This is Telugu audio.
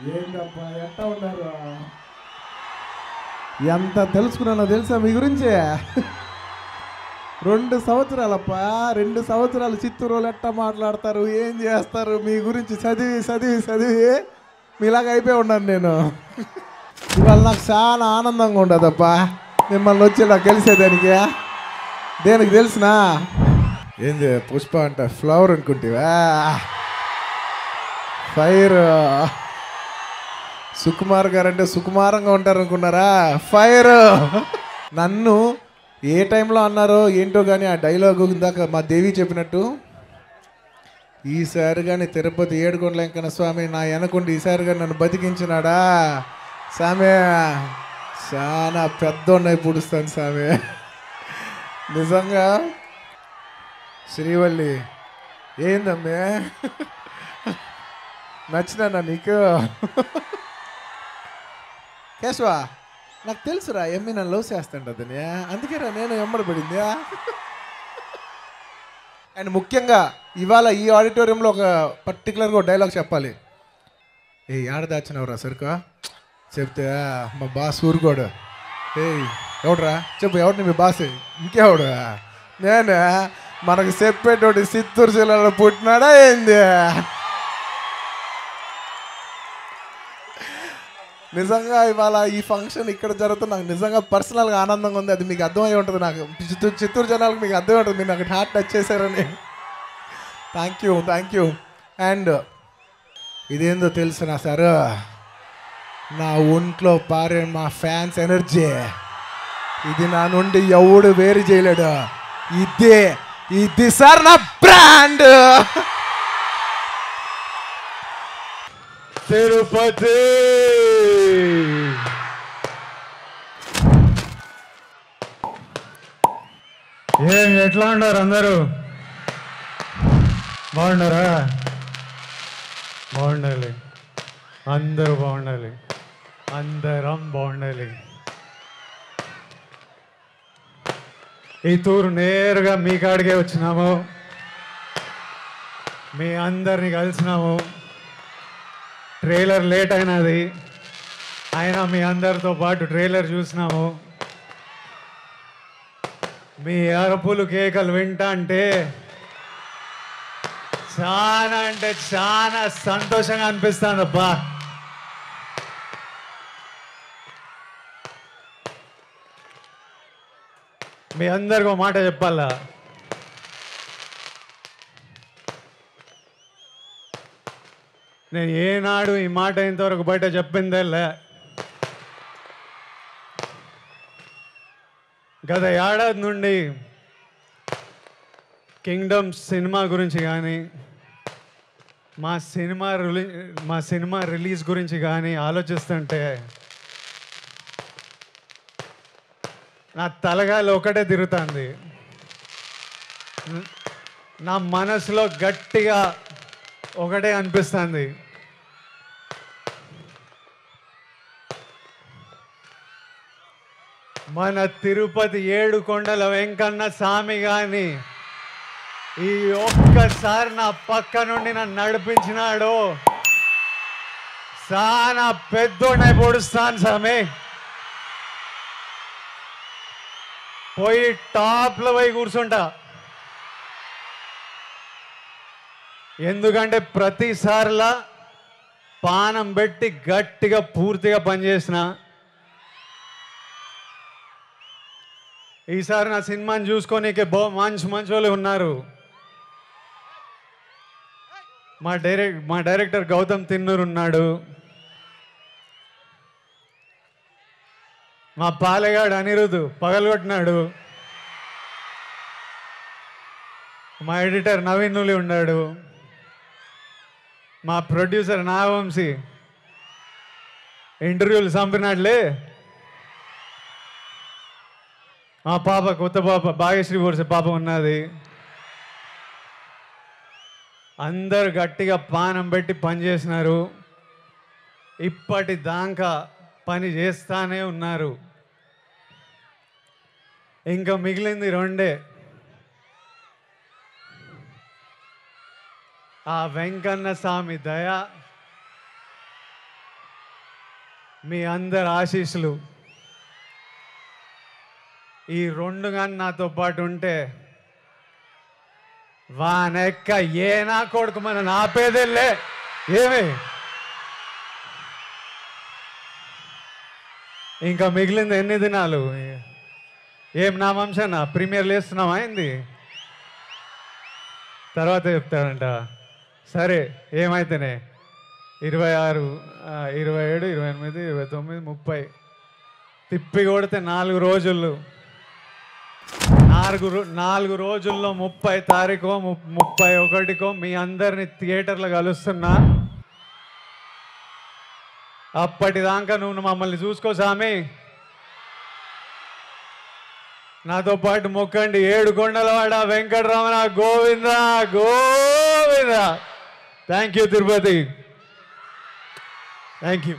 ఏంటప్పా ఎట్టా ఉన్నారు? ఎంత తెలుసుకున్నానో తెలుసా మీ గురించి? 2 సంవత్సరాలప్పా, 2 సంవత్సరాలు చిత్తూరు వాళ్ళు ఎట్టా మాట్లాడతారు, ఏం చేస్తారు మీ గురించి చదివి చదివి చదివి మీలాగా అయిపోయి ఉన్నాను నేను. ఇవాళ నాకు చాలా ఆనందంగా ఉండదప్పా మిమ్మల్ని వచ్చి ఇలా గెలిచేదానికి. దేనికి తెలిసినా ఏంది పుష్ప అంట ఫ్లవర్ అనుకుంటేవా? ఫైర్. సుకుమార్ గారు అంటే సుకుమారంగా ఉంటారు అనుకున్నారా? ఫైర్. నన్ను ఏ టైంలో అన్నారో ఏంటో కానీ ఆ డైలాగ్ ఇందాక మా దేవి చెప్పినట్టు, ఈసారి కానీ తిరుపతి ఏడుకొండల వెంకన్న స్వామి నా వెనకుండి ఈసారి కానీ నన్ను బతికించినాడా స్వామి, చాలా పెద్దోన్నై పుడుస్తాను స్వామి. నిజంగా శ్రీవల్లి ఏందమ్మే నచ్చినా నీకు? కేశవా నాకు తెలుసురా ఎమ్మి నన్ను లవ్ చేస్తాంటదని, అందుకేరా నేను ఎమ్మడబడింది. అండ్ ముఖ్యంగా ఇవాళ ఈ ఆడిటోరియంలో ఒక పర్టికులర్గా ఒక డైలాగ్ చెప్పాలి. ఏ ఏడ దాచినవరా సరుకా చెప్తే మా బాస్ ఊరుకోడు. ఏయ్ ఎవడరా చెప్పు, ఎవరిని మీ బాస్? ఇంకెవడు? నేనే. మనకు చెప్పేటోటి చిత్తూరు జిల్లాలో పుట్టినాడా ఏంది? నిజంగా ఇవాళ ఈ ఫంక్షన్ ఇక్కడ జరుగుతుంది, నాకు నిజంగా పర్సనల్గా ఆనందంగా ఉంది. అది మీకు అర్థమై ఉంటుంది, నాకు చిత్తూరు జనాలకు మీకు అర్థమై ఉంటుంది. మీరు నాకు హార్ట్ టచ్ చేశారని. Thank you. అండ్ ఇదేందో తెలుసునా సార్, నా ఒంట్లో పారే మా ఫ్యాన్స్ ఎనర్జీ, ఇది నా నుండి ఎవడు వేరు చేయలేడు. ఇది సార్ నా బ్రాండ్. తిరుపతి ఏం ఎట్లా ఉన్నారు అందరూ? బాగున్నారా? బాగుండాలి, అందరూ బాగుండాలి, అందరం బాగుండాలి. ఈ తూరు నేరుగా మీ కాడికే వచ్చినాము, మీ అందరిని కలిసినాము. ట్రైలర్ లేట్ అయినది, అయినా మీ అందరితో పాటు ట్రైలర్ చూసినాము. మీ అరుపులు కేకలు వింటా అంటే చాలా సంతోషంగా అనిపిస్తుంది అబ్బా. మీ అందరికీ ఒక మాట చెప్పాలా, నేను ఏనాడు ఈ మాట ఇంతవరకు బయట చెప్పిందేలే. గత ఏడాది నుండి కింగ్డమ్ సినిమా గురించి కానీ, మా సినిమా రిలీజ్ గురించి కానీ ఆలోచిస్తుంటే నా తలగాలి ఒకటే తిరుగుతుంది. నా మనసులో గట్టిగా ఒకటే అనిపిస్తుంది, మన తిరుపతి ఏడుకొండల వెంకన్న స్వామి గాని ఈ ఒక్కసారి నా పక్క నుండి నన్ను నడిపించినాడు, చాలా పెద్దోడై పొడుస్తాను స్వామి. పోయి టాప్లో పోయి కూర్చుంటా. ఎందుకంటే ప్రతిసారిలా పానం పెట్టి గట్టిగా పూర్తిగా పనిచేసిన. ఈసారి నా సినిమాని చూసుకోనీకే మంచి వాళ్ళు ఉన్నారు. మా డైరెక్టర్ గౌతమ్ తిన్నూరు ఉన్నాడు, మా పాలెగాడు అనిరుద్ధు పగలగొట్టినాడు, మా ఎడిటర్ నవీన్ నులి ఉన్నాడు, మా ప్రొడ్యూసర్ నాగవంశీ ఇంటర్వ్యూలు చంపినాడులే, మా పాప కొత్త పాప భాగ్యశ్రీ వర్ష పాప ఉన్నది. అందరు గట్టిగా పానం పెట్టి పని చేసినారు, ఇప్పటిదాకా పని చేస్తానే ఉన్నారు. ఇంకా మిగిలింది 2. ఆ వెంకన్న స్వామి దయ, మీ అందరి ఆశీస్సులు ఈ రెండు కానీ నాతో పాటు ఉంటే వానెక్క ఏ నా కొడుకు మన నాపేదెళ్ళే ఏమి ఇంకా మిగిలింది ఎన్ని దినాలు ఏం నా వంశన ప్రీమియర్ లేస్తున్నాం అయింది తర్వాత చెప్తాడంట సరే ఏమైతేనే 26 27 28 29 30 తిప్పి కొడితే 4 రోజులు 4 రోజుల్లో 30 తారీఖు 31కో మీ అందరిని థియేటర్లో కలుస్తున్నా. అప్పటిదాకా నువ్వు మమ్మల్ని చూసుకో సామి. నాతో పాటు మొక్కండి. ఏడుకొండలవాడ Venkataramana Govinda Govinda. Thank you Tirupati. Thank you.